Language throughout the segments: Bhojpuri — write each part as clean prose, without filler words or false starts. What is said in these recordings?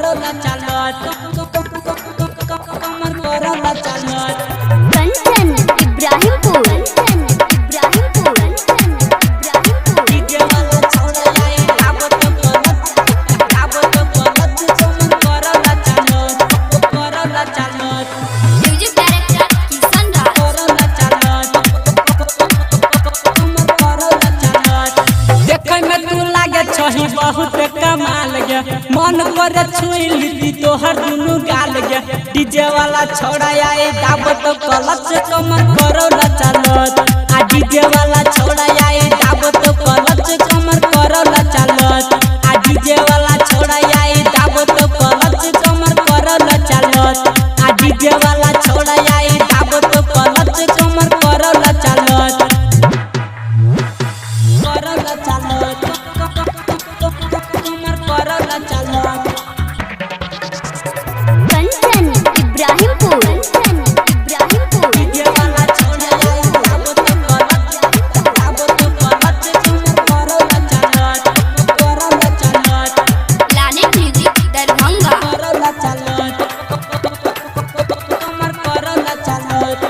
करोला चालत कमर करोला चालत कंचन इब्राहिमपुर डीजे वाला छोड़ा जाए आबो तो गलत कमर करोला चालत म्यूजिक डायरेक्टर किशन राज करोला चालत कमर करोला चालत देखे में तू लागे छही बहुत कमाल गे मन करे छुई ली तोहर दुनु गाल गे डीजे वाला छोड़ा आए दाबत कलच कमर करोला चालत आ डीजे वाला छोड़ा आए दाबत कलच कमर करोला चालत आ डीजे वाला छोड़ा आए दाबत कलच कमर करोला चालत आ डीजे वाला छोड़ा आए दाबत कलच कमर करोला चालत करोला चालत कमर करोला चालत कंचन इब्राहिमपुर डीजे वाला छोड़ा जाए दाबत कलच कमर करोला चालत लाने म्यूजिक दरभंगा करोला चालत कमर करोला चालत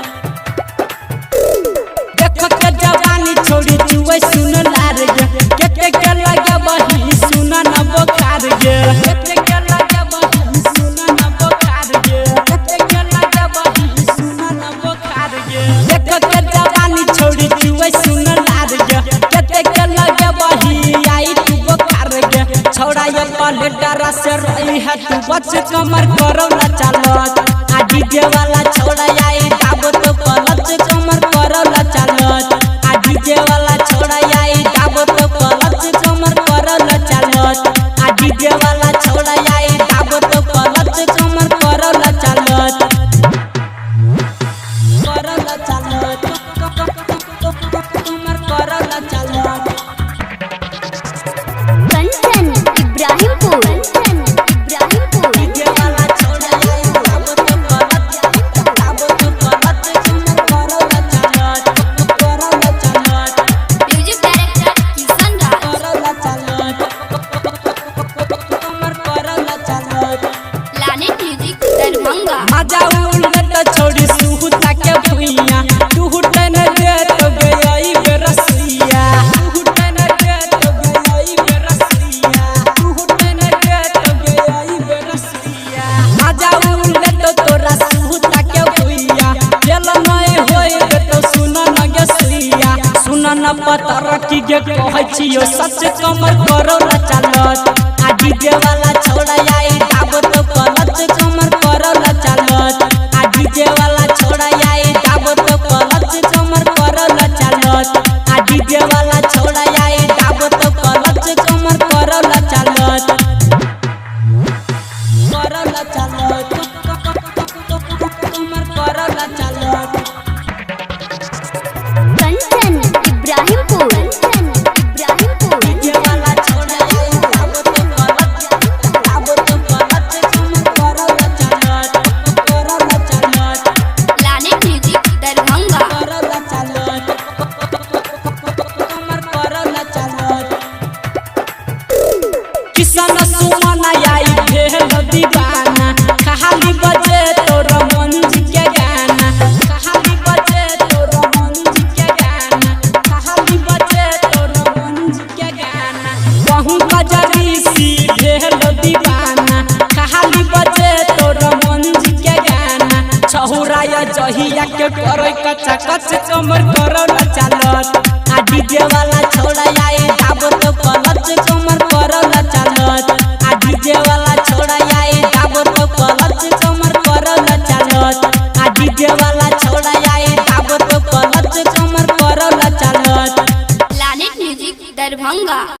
देख के जवानी छोड़ी जुए सुन लार गे केते के लगे बही सुन न बोखार गे केते के लगे बही सुन न बोखार गे केते के लगे बही सुन न बोखार गे देख के जवानी छोड़ी जुए सुन लार गे केते के लगे बही आई तू बोखार गे छोड़ा ये पलटरा से रही है तू बच कमर करोला चालत आ डीजे वाला छोड़ा आई दाबत कलच कमर करोला चालत आ डीजे वाला छोड़ा आई दाबत कलच कमर करोला चालत आ डीजे वाला छोड़ा आई दाबत कलच कमर करोला चालत करोला चालत कमर करोला चालत कंचन इब्राहिमपुर डीजे वाला छोड़ा आई दाबत कलच कमर करोला चालत म्यूजिक डायरेक्टर किशन राज करोला चालत कमर करोला चालत लाने म्यूजिक दरभंगा मजा उलट छोड़ी सुहुता के भुइया तू हुटन दे तो गई बेरसिया तू हुटन दे तो गई बेरसिया तू हुटन दे तो गई बेरसिया मजा उलट तोरा सुहुता के भुइया चल नय होय तो सुन न गसिया सुन न पतर की गे कहै छियो सच कमर करोला चालत आ डीजे वाला छोड़ा आई दाबत कलच कमर करोला चालत आ डीजे वाला छोड़ा आई दाबत कलच कमर करोला चालत आ डीजे वाला छोड़ा आई दाबत कलच कमर करोला चालत करोला चालत कमर करोला चालत कंचन इब्राहिमपुर डीजे वाला छोड़ा आई दाबत कलच कमर करोला चालत लाने म्यूजिक दरभंगा करोला चालत कमर करोला चालत किसन सुमन आई भेल दीवाना कहाली बजे तोर मंज के गाना कहाली बजे तोर मंज के गाना कहाली बजे तोर मंज के गाना कहूं कजरी सी भेल दीवाना कहाली बजे तोर मंज के गाना छहुराया जहिया के करई कच्चा कच कमर करोला चालत आ डीजे वाला छोड़ा आई दाबत कलच कमर करोला चालत आ डीजे वाला छोड़ा आई दाबत कलच कमर करोला चालत आ डीजे वाला छोड़ा आई दाबत कलच कमर करोला चालत लाने म्यूजिक दरभंगा।